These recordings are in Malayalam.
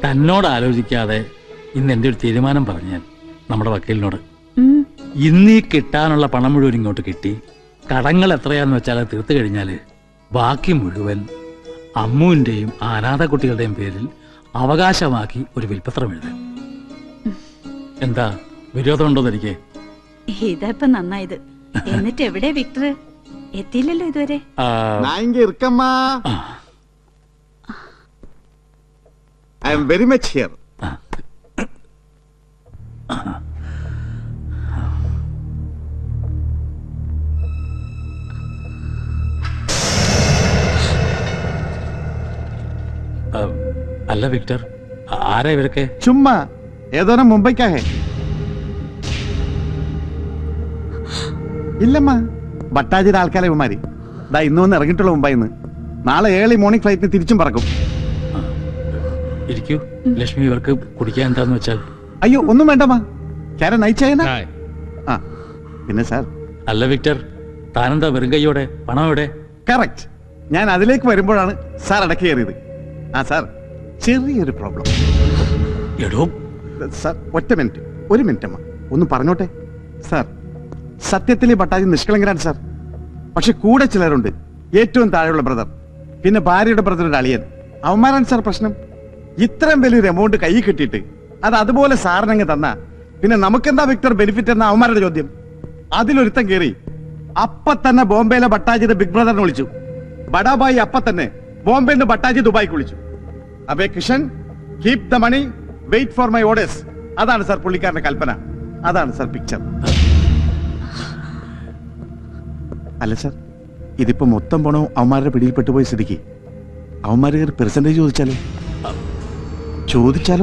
തന്നോട് ആലോചിക്കാതെ ഇന്ന് എൻ്റെ ഒരു തീരുമാനം പറഞ്ഞാൽ നമ്മുടെ വക്കീലിനോട് ഇന്നീ കിട്ടാനുള്ള പണം മുഴുവൻ ഇങ്ങോട്ട് കിട്ടി കടങ്ങൾ എത്രയാന്ന് വെച്ചാൽ അത് തീർത്തു കഴിഞ്ഞാല് ബാക്കി മുഴുവൻ അമ്മുവിന്റെയും അനാഥ കുട്ടികളുടെയും പേരിൽ അവകാശമാക്കി ഒരു വിൽപ്പത്രം എഴുതാൻ. എന്താ വിരോധമുണ്ടോ എനിക്ക്? ഇതപ്പൊ നന്നായത്. എന്നിട്ട് എവിടെ വിക്ടർ? എത്തിയില്ലല്ലോ ഇതുവരെ. I am very much here. അല്ല വിക്ടർ, ആരാ ഇവരൊക്കെ? ചുമ്മാ ഏതോരം മുംബൈക്കാ ഹേ. ഇല്ലമ്മ, ഭട്ടാജിയുടെ ആൾക്കാരെ ഇവന്മാര് ദാ ഇന്ന് വന്ന് ഇറങ്ങിയിട്ടുള്ള മുംബൈന്ന്. നാളെ ഏർലി മോർണിംഗ് ഫ്ലൈറ്റിന് തിരിച്ചും പറക്കും. ഇരിക്കൂ ലക്ഷ്മി, ഇവർക്ക് കുടിക്കാൻ എന്താന്ന് വെച്ചാൽ. അയ്യോ ഒന്നും വേണ്ടമ്മ, ചേരാൻ നയിച്ചേന. ആ പിന്നെ സാർ. അല്ല വിക്ടർ, താനെന്താ വെറും കൈയോടെ? പണം എവിടെ? കറക്റ്റ്, ഞാൻ അതിലേക്ക് വരുമ്പോഴാണ് സാർ ഇടയ്ക്ക് കയറിയത്. ആ സാർ, ചെറിയൊരു പ്രോബ്ലം. എടോ സാർ ഒരു മിനിറ്റ് അമ്മ, ഒന്ന് പറഞ്ഞോട്ടെ. സാർ, സത്യത്തിൽ ഈ ഭട്ടാജി നിഷ്കളങ്കരാണ് സാർ. പക്ഷെ കൂടെ ചിലരുണ്ട്, ഏറ്റവും താഴെയുള്ള ബ്രദർ, പിന്നെ ഭാര്യയുടെ ബ്രദറുടെ അളിയൻ. അവന്മാരാണ് സാർ പ്രശ്നം. ഇത്രയും വലിയൊരു എമൗണ്ട് കൈ കിട്ടിയിട്ട് അത് അതുപോലെ സാറിനങ്ങ് തന്ന പിന്നെ നമുക്കെന്താ വിക്ടർ ബെനിഫിറ്റ് എന്ന അവന്മാരുടെ ചോദ്യം. അതിലൊരുത്തം കയറി അപ്പ തന്നെ ബോംബെയിലെ ഭട്ടാജിയുടെ ബിഗ് ബ്രദറിനെ വിളിച്ചു. ബഡാബായി അപ്പ തന്നെ ബോംബെയിൽ നിന്ന് ഭട്ടാജി ദുബായിക്ക് വിളിച്ചു. അബേ Kishan, keep the money, wait for my orders. അതാണ് സാർ പുള്ളിക്കാരന്റെ കൽപ്പന. അതാണ് സാർ പിക്ചർ. അല്ല സാർ, ഇതിപ്പോ മൊത്തം പണവും അവന്മാരുടെ പിടിയിൽ പെട്ടുപോയ സ്ഥിതിക്ക് അവന്മാര് പെർസെന്റേജ് ചോദിച്ചാലോ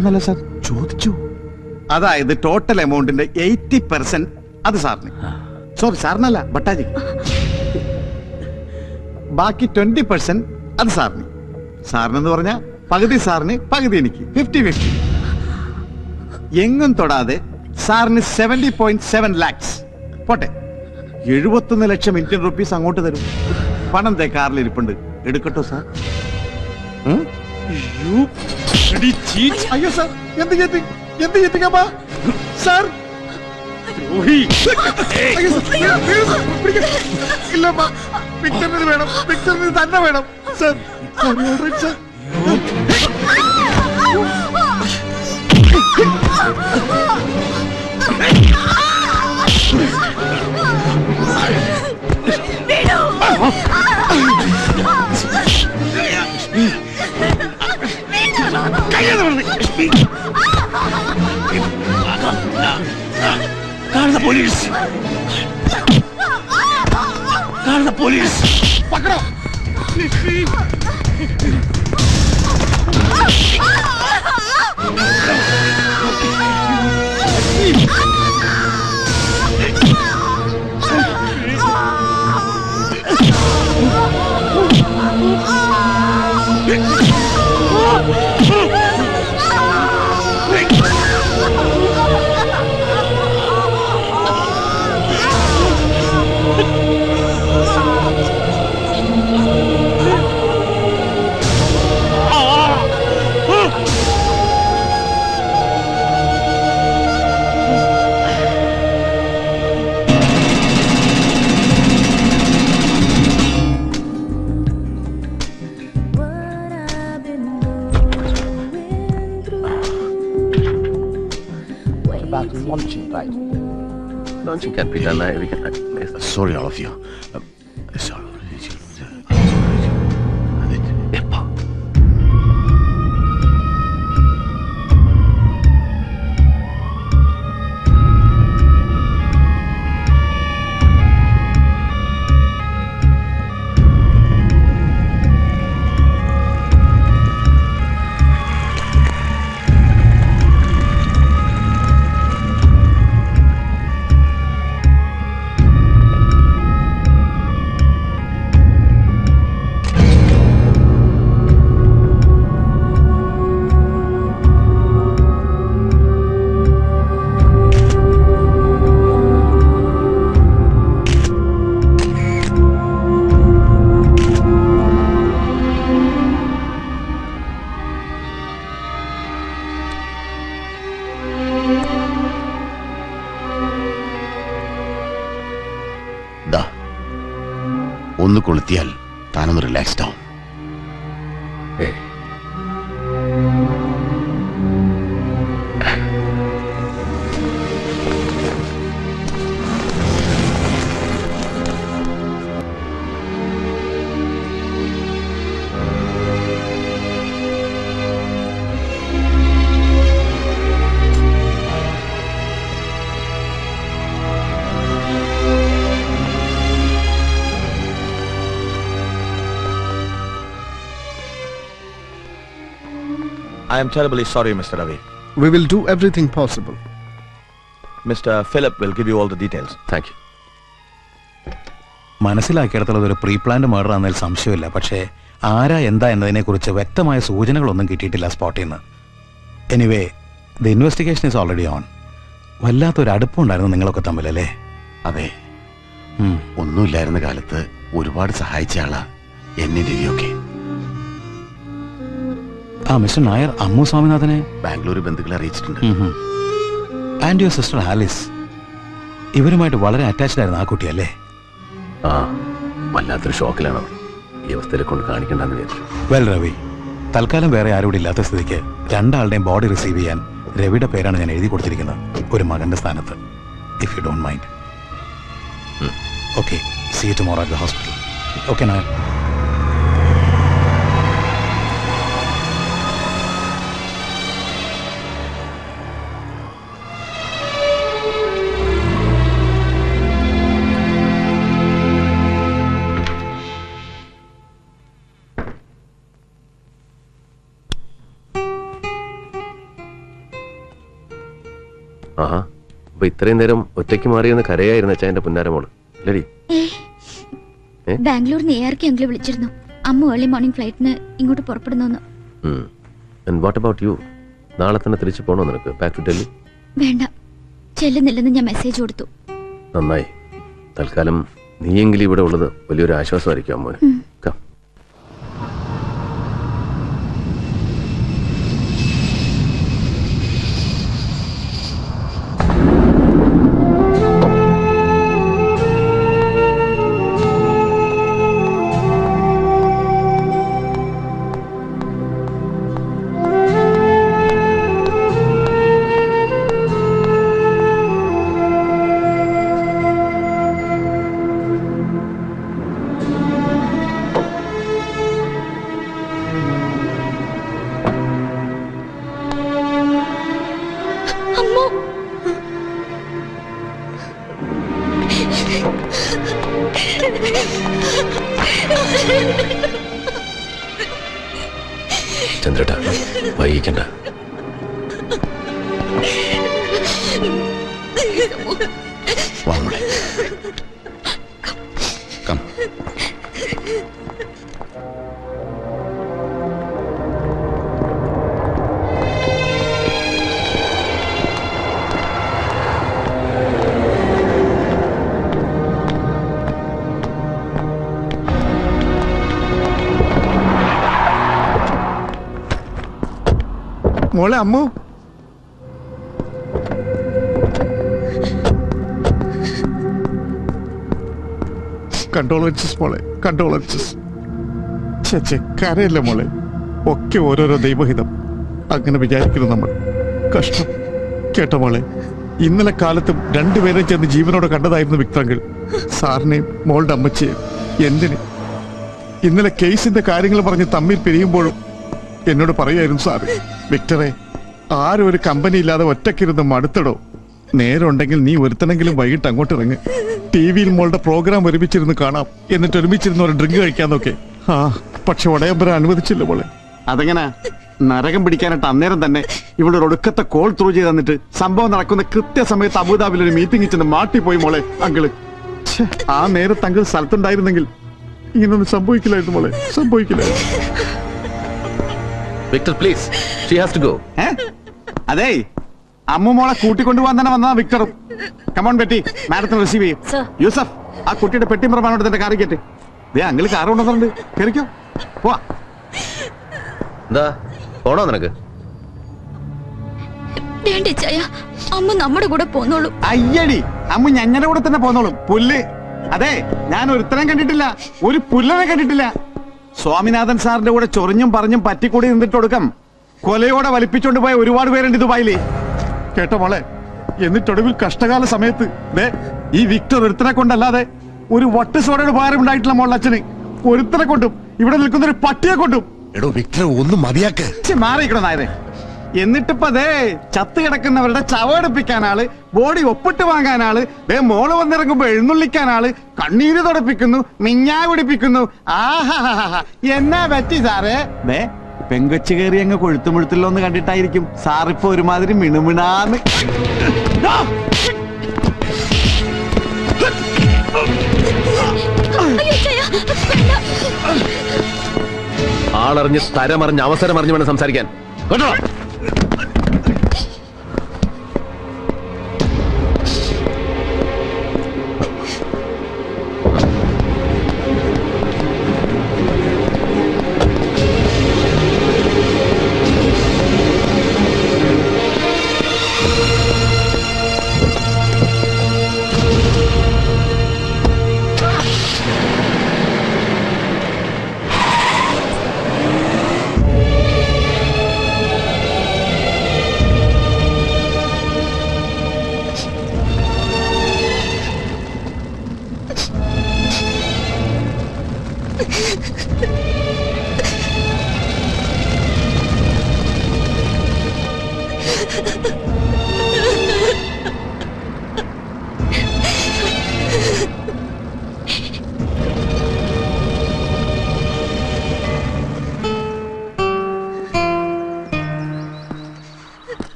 എന്നല്ല സാർ, ചോദിച്ചു. അതായത് ടോട്ടൽ എമൗണ്ടിന്റെ 80% അത് സാറിന്. സോറി, സാറിനല്ല, ഭട്ടാജി. ബാക്കി 20% അത് സാറിന്. സാറിനെന്ന് പറഞ്ഞ പകുതി സാറിന്, പകുതി എനിക്ക്. 50-50. എങ്ങും തൊടാതെ സാറിന് 70.7 lakhs. പോട്ടെ, 71 ലക്ഷം ഇന്ത്യൻ റുപ്പീസ് അങ്ങോട്ട് തരും. പണം തേ കാറിൽ ഇരിപ്പുണ്ട്, എടുക്കട്ടോ സാർ? അയ്യോ സാർ, എന്ത് ചെയ്തിക്കപ്പാ സാർ? ഇല്ലമ്മ, പിക്ചറിന് വേണം, പിക്ചറിന് തന്നെ വേണം സാർ. പോലീസ് പക്കടോ. Launching, right? Launching can be done. We can. Sorry, all of you. Sorry. ഒന്ന് കൊളുത്തിയാൽ താനൊന്ന് റിലാക്സ്ഡ് ആവും. I am terribly sorry, Mr. Ravi. We will do everything possible. Mr. Philip will give you all the details. Thank you. മനസ്സിലാക്കിയിടത്തോളം ഒരു പ്രീ പ്ലാൻഡ് മർഡർ ആണെന്നതിൽ സംശയമില്ല. പക്ഷേ ആരാ എന്താ എന്നതിനെക്കുറിച്ച് വ്യക്തമായ സൂചനകളൊന്നും കിട്ടിയിട്ടില്ല സ്പോട്ടിൽ നിന്ന്. Anyway the investigation is already on. വല്ലാത്തൊരു അടുപ്പമുണ്ടായിരുന്നു നിങ്ങളൊക്കെ തമ്മിലല്ലേ? അതെ, ഒന്നുമില്ലായിരുന്ന കാലത്ത് ഒരുപാട് സഹായിച്ച ആളാ എന്നെ രവിയൊക്കെ. ആ മിസ്റ്റർ നായർ അമ്മു സ്വാമിനാഥനെ ബാംഗ്ലൂർ ബന്ധുക്കളെ അറിയിച്ചിട്ടുണ്ട്. ആൻഡ് യുവർ സിസ്റ്റർ ആലിസ്, ഇവരുമായിട്ട് വളരെ അറ്റാച്ച്ഡ് ആയിരുന്നു ആ കുട്ടിയല്ലേ? ആ, വല്ലാത്തൊരു ഷോക്കിലാണ് അവർ. ഈ അവസ്ഥയിൽ കൊണ്ട് കാണിക്കണ്ടെന്ന് വിചാരിച്ചു. വെൽ രവി, തൽക്കാലം വേറെ ആരോടും ഇല്ലാത്ത സ്ഥിതിക്ക് രണ്ടാളുടെയും ബോഡി റിസീവ് ചെയ്യാൻ രവിയുടെ പേരാണ് ഞാൻ എഴുതി കൊടുത്തിരിക്കുന്നത്, ഒരു മകന്റെ സ്ഥാനത്ത്. If you don't mind. Okay, see you tomorrow at the hospital. Okay Nair. ആഹാ, അപ്പൊ ഇത്രയും നേരം ഒറ്റയ്ക്ക് മാറിയെന്ന് കരയായിരുന്നു അച്ഛാ എന്റെ പുന്നാരമോള് അല്ലേടി? ബാംഗ്ലൂരിൽ നിന്ന് ARK അങ്കിൾ വിളിച്ചിരുന്നു. അമ്മ ഏർലി മോർണിംഗ് ഫ്ലൈറ്റിന് ഇങ്ങോട്ട് പുറപ്പെടുന്നു. What about you? നാളെ തന്നെ തിരിച്ചു പോകണോ നിനക്ക്? Back to Delhi? വേണ്ട, ചെല്ലുന്നില്ലെന്ന് ഞാൻ മെസ്സേജ് കൊടുത്തു. നന്നായി. തൽക്കാലം നീയെങ്കിലും ഇവിടെ ഉള്ളത് വലിയൊരു ആശ്വാസമായിരിക്കും അമ്മോന്. ചന്ദ്രേട്ടാ, വൈകിക്കണ്ട. മോളെ അമ്മു, കണ്ടോളൻസസ് മോളെ, കണ്ടോളൻസസ്. കരയല്ലേ മോളെ, ഒക്കെ ഓരോരോ ദൈവഹിതം. അങ്ങനെ വിചാരിക്കുന്നു നമ്മൾ. കഷ്ടം. കേട്ടോ മോളെ, ഇന്നലെ കാലത്തും രണ്ടുപേരെ ചെന്ന് ജീവനോടെ കണ്ടതായിരുന്നു വിക്ടറങ്കിൾ. സാറിനെയും മോളുടെ അമ്മച്ചിയെയും. എന്തിന്? ഇന്നലെ കേസിന്റെ കാര്യങ്ങൾ പറഞ്ഞ് തമ്മിൽ പിരിയുമ്പോഴും എന്നോട് പറയായിരുന്നു സാറ്, വിക്ടറെ, ആരും ഒരു കമ്പനി ഇല്ലാതെ ഒറ്റക്കിരുന്ന് മടുത്തടോ. നേരമുണ്ടെങ്കിൽ നീ ഒരുത്തനെങ്കിലും വൈകിട്ട് അങ്ങോട്ട് ഇറങ്ങ്. TV-യിൽ മോളുടെ പ്രോഗ്രാം ഒരുമിച്ചിരുന്ന് കാണാം, എന്നിട്ട് ഒരുമിച്ചിരുന്ന് ഒരു ഡ്രിങ്ക് കഴിക്കാന്നൊക്കെ. ആ, പക്ഷെ ഉടയമ്പര അനുവദിച്ചില്ല മോളെ. അതെങ്ങനെ? നരകം പിടിക്കാനായിട്ട് അന്നേരം തന്നെ ഇവിടെ ഒരു ഒടുക്കത്തെ കോൾ ത്രൂ ചെയ്ത് തന്നിട്ട് സംഭവം നടക്കുന്ന കൃത്യസമയത്ത് അബുദാബിയിൽ ഒരു മീറ്റിംഗ് ചെന്ന് മാട്ടിപ്പോയി മോളെ അങ്കിള്. ആ നേരത്ത് അങ്കിൾ സ്ഥലത്തുണ്ടായിരുന്നെങ്കിൽ ഇങ്ങനൊന്നും സംഭവിക്കില്ലായിരുന്നു മോളെ, സംഭവിക്കില്ലായിരുന്നു. Victor please, she has to go. അതെ, അമ്മു മോളെ കൂട്ടിക്കൊണ്ടുപോകാൻ തന്നെ വന്നതാ വിക്ടറും. കമോൺ ബെറ്റി, മാഡത്തിന് റിസീവ് ചെയ്യും. യൂസഫ്, ആ കുട്ടിയുടെ പെട്ടി പ്രമാണോട് തന്റെ കാറി കയറ്റി. ദേ അങ്കിള് കാറ് കൊണ്ടുവന്നിട്ടുണ്ട്, കയറിക്കോ, പോവാ. എന്താ പോണോ നിനക്ക്? അമ്മ നമ്മുടെ കൂടെ പോന്നോളൂ. അയ്യടി, അമ്മ ഞങ്ങളുടെ കൂടെ തന്നെ പോന്നോളും. പുല്ല്, അതെ, ഞാൻ ഒരുത്തരം കണ്ടിട്ടില്ല, ഒരു പുല്ലനെ കണ്ടിട്ടില്ല. സ്വാമിനാഥൻ സാറിന്റെ കൂടെ ചൊറിഞ്ഞും പറഞ്ഞും പറ്റിക്കൂടി നിന്നിട്ട് കൊടുക്കാം. കൊലയോടെ വലിപ്പിച്ചോണ്ട് പോയ ഒരുപാട് പേരുണ്ട് ദുബായില്. കേട്ടോ മോളെ, എന്നിട്ടൊടുവിൽ കഷ്ടകാല സമയത്ത് ഈ വിക്ടർ ഒരുത്തനെ കൊണ്ടല്ലാതെ ഒരു വട്ട് സോഡയുടെ ഉപകാരം ഉണ്ടായിട്ടില്ല മോളുടെ അച്ഛന്. ഒരുത്തനെ കൊണ്ടും ഇവിടെ നിൽക്കുന്ന ഒരു പട്ടിയെ കൊണ്ടും. എടോ വിക്ടർ, ഒന്ന് മതിയാക്ക്. മാറിയിക്കണോ നായരെ. എന്നിട്ടിപ്പോ ചത്ത് കിടക്കുന്നവരുടെ ചവടുപ്പിക്കാനാള്, ബോഡി ഒപ്പിട്ട് വാങ്ങാനാള്, മോള് വന്നിറങ്ങുമ്പോ എഴുന്നള്ളിക്കാനാള്, കണ്ണീര് തുടപ്പിക്കുന്നു, മിഞ്ഞാ പിടിപ്പിക്കുന്നു. ആഹാ, എന്നാ പറ്റി സാറേ? പെങ്കൊച്ചു കയറി അങ്ങ് കൊഴുത്തുമുഴുത്തില്ലോന്ന് കണ്ടിട്ടായിരിക്കും സാറിപ്പോ ഒരുമാതിരി മിണുമിണാന്ന്. ആളറിഞ്ഞ് തരമറിഞ്ഞ് അവസരം അറിഞ്ഞ് വേണം സംസാരിക്കാൻ, കേട്ടോ?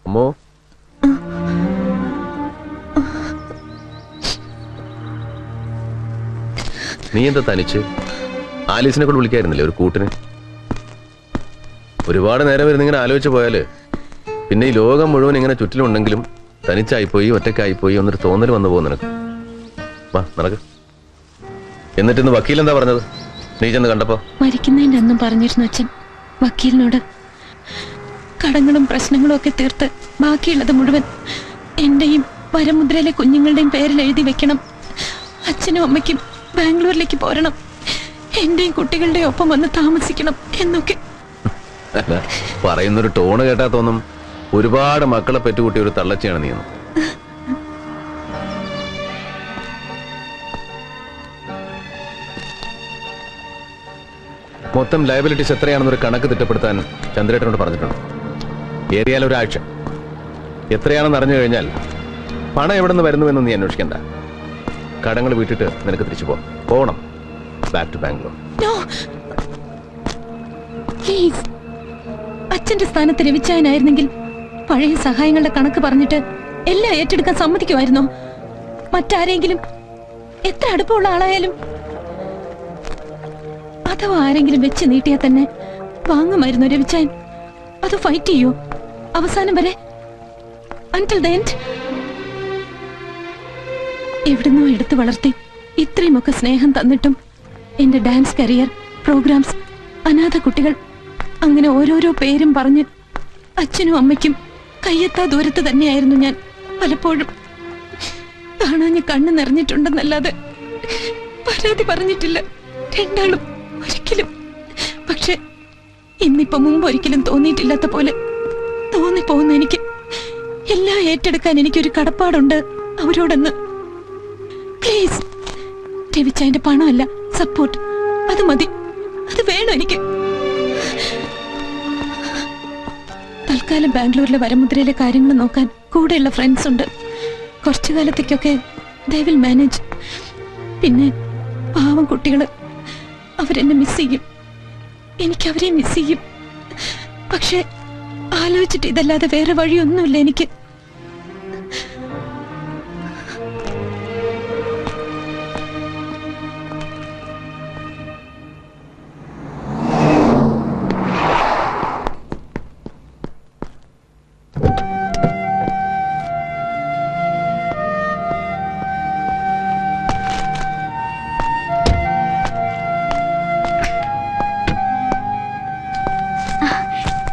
അമ്മോ, നീ എന്താ തനിച്ച്? ആലീസിനെ കൊണ്ട് വിളിക്കായിരുന്നില്ലേ ഒരു കൂട്ടിന്? ഒരുപാട് നേരം വരുന്ന ഇങ്ങനെ ആലോചിച്ച് പോയാല് പിന്നെ ഈ ലോകം മുഴുവൻ ഇങ്ങനെ ചുറ്റിലുണ്ടെങ്കിലും തനിച്ചായിപ്പോയി, ഒറ്റക്കായിപ്പോയി എന്നൊരു തോന്നൽ വന്നു പോകും നിനക്ക്. വാ നടക്ക്. എന്നിട്ടിന്ന് വക്കീൽ എന്താ പറഞ്ഞത് നീ ചെന്ന് കണ്ടപ്പോ? മരിക്കുന്നതിന്റെ അന്നും പറഞ്ഞിരുന്നു അച്ഛൻ വക്കീലിനോട് കടങ്ങളും പ്രശ്നങ്ങളും ഒക്കെ തീർത്ത് ബാക്കിയുള്ളത് മുഴുവൻ എന്റെയും വരമുദ്രയിലെ കുഞ്ഞുങ്ങളുടെയും പേരിൽ എഴുതി വെക്കണം. അച്ഛനും അമ്മയ്ക്കും ബാംഗ്ലൂരിലേക്ക് പോരണം, എന്റെയും കുട്ടികളുടെ ഒപ്പം വന്ന് താമസിക്കണം എന്നൊക്കെ. പറയുന്നൊരു ടോണ് കേട്ടാ തോന്നും ഒരുപാട് മക്കളെ പെറ്റുകൂട്ടിയ ഒരു തള്ളച്ചിയാണ് നീന്ന്. മൊത്തം ലയബിലിറ്റീസ് എത്രയാണെന്നൊരു കണക്ക് തിട്ടപ്പെടുത്താൻ ചന്ദ്രേട്ടനോട് പറഞ്ഞിട്ടുണ്ട്. ഏറിയാൽ ഒരാഴ്ച. എത്രയാണെന്ന് അറിഞ്ഞു കഴിഞ്ഞാൽ പണം എവിടെ നിന്ന് വരുന്നുവെന്ന് നീ അന്വേഷിക്കണ്ട. കടങ്ങൾ വീട്ടിട്ട് നിനക്ക് തിരിച്ചു പോകണം. Back to Bangalore. അച്ഛന്റെ സ്ഥാനത്ത് രവിച്ചായനായിരുന്നെങ്കിൽ പഴയ സഹായങ്ങളുടെ കണക്ക് പറഞ്ഞിട്ട് എല്ലാം ഏറ്റെടുക്കാൻ സമ്മതിക്കുമായിരുന്നോ? മറ്റാരെങ്കിലും, എത്ര അടുപ്പമുള്ള ആളായാലും. അഥവാ ആരെങ്കിലും വെച്ച് നീട്ടിയാൽ തന്നെ വാങ്ങുമായിരുന്നു രവിച്ചായൻ. അത് ഫൈറ്റ് ചെയ്യൂ അവസാനം വരെ. Until the end. എവിടുന്നോ എടുത്തു വളർത്തി ഇത്രയുമൊക്കെ സ്നേഹം തന്നിട്ടും എന്റെ ഡാൻസ് കരിയർ, പ്രോഗ്രാംസ്, അനാഥ കുട്ടികൾ, അങ്ങനെ ഓരോരോ പേരും പറഞ്ഞ് അച്ഛനും അമ്മയ്ക്കും കയ്യെത്താ ദൂരത്ത് തന്നെയായിരുന്നു ഞാൻ. പലപ്പോഴും കാണാഞ്ഞ് കണ്ണ് നിറഞ്ഞിട്ടുണ്ടെന്നല്ലാതെ പരാതി പറഞ്ഞിട്ടില്ല രണ്ടാളും ഒരിക്കലും. പക്ഷെ ഇന്നിപ്പോ മുമ്പ് ഒരിക്കലും തോന്നിയിട്ടില്ലാത്ത പോലെ തോന്നിപ്പോകുന്ന എനിക്ക് എല്ലാം ഏറ്റെടുക്കാൻ എനിക്കൊരു കടപ്പാടുണ്ട് അവരോടെന്ന്. പ്ലീസ്, രവിച്ചായന്റെ പണമല്ല, സപ്പോർട്ട്, അത് മതി, അത് വേണം എനിക്ക്. തൽക്കാലം ബാംഗ്ലൂരിലെ വരമുദ്രയിലെ കാര്യങ്ങൾ നോക്കാൻ കൂടെയുള്ള ഫ്രണ്ട്സ് ഉണ്ട്. കുറച്ചു കാലത്തേക്കൊക്കെ they will manage. പിന്നെ പാവം കുട്ടികള്, അവരെന്നെ മിസ് ചെയ്യും, എനിക്ക് അവരെ മിസ് ചെയ്യും. പക്ഷെ ആലോചിച്ചിട്ട് ഇതല്ലാതെ വേറെ വഴിയൊന്നുമില്ല എനിക്ക്.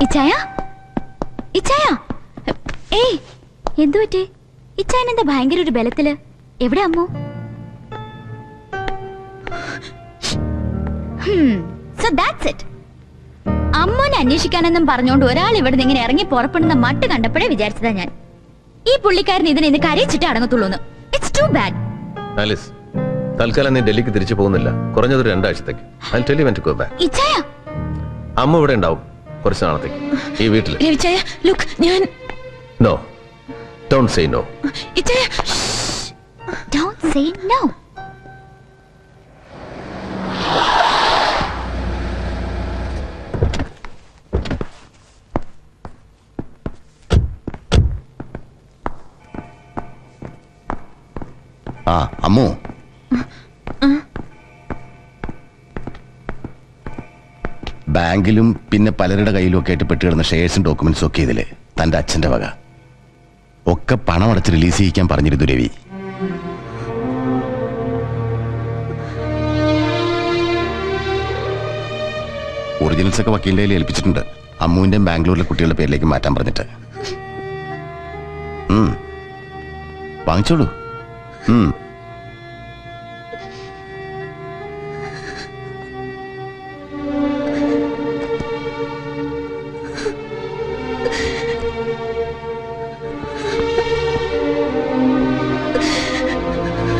ഇച്ചായ, ഇച്ചായ, ഇച്ചായ ഏയ് എന്തു പറ്റേ ഇച്ചായനെന്താ ഭയങ്കര ഒരു ബലത്തില് എവിടെ അമ്മു സോ ദാറ്റ്സ് ഇറ്റ് അമ്മോനെ അന്വേഷിക്കാനെന്നും പറഞ്ഞോണ്ട് ഒരാൾ ഇവിടെ നിന്ന് ഇങ്ങനെ ഇറങ്ങി പുറപ്പെടുന്ന മട്ട് കണ്ടപ്പോഴേ വിചാരിച്ചതാ ഞാൻ ഈ പുള്ളിക്കാരൻ ഇതിനെ ഇന്ന് കരയിച്ചിട്ട് അടങ്ങത്തുള്ളൂന്ന് ഇറ്റ്സ് ടു ബാഡ് ആലിസ് തൽക്കാലം നീ ഡൽഹിക്ക് തിരിച്ചു പോകുന്നില്ല കുറഞ്ഞതൊരു 2 ആഴ്ചത്തേക്ക് I'll tell you when to go back. ഇച്ചായ അമ്മ ഇവിടെ ഉണ്ടാവും കുറച്ച് നാളത്തേക്ക് ഈ വീട്ടിൽ രവിച്ചായ ലുക്ക് ഞാൻ നോ ഡോണ്ട് സേ നോ ഇച്ചായ ഡോണ്ട് സേ നോ ആ അമ്മു ബാങ്കിലും പിന്നെ പലരുടെ കയ്യിലും ഒക്കെ ആയിട്ട് പെട്ടുകിടന്ന ഷെയർസും ഡോക്യുമെന്റ്സും ഒക്കെ ഇതില് തന്റെ അച്ഛന്റെ വക ഒക്കെ പണം അടച്ച് റിലീസ് ചെയ്യിക്കാൻ പറഞ്ഞിരുന്നു രവി. ഒറിജിനൽസ് ഒക്കെ വക്കീലിന്റെ കയ്യിൽ ഏൽപ്പിച്ചിട്ടുണ്ട്. അമ്മുവിന്റെയും ബാംഗ്ലൂരിലെ കുട്ടികളുടെ പേരിലേക്ക് മാറ്റാൻ പറഞ്ഞിട്ട്. വാങ്ങിച്ചോളൂ.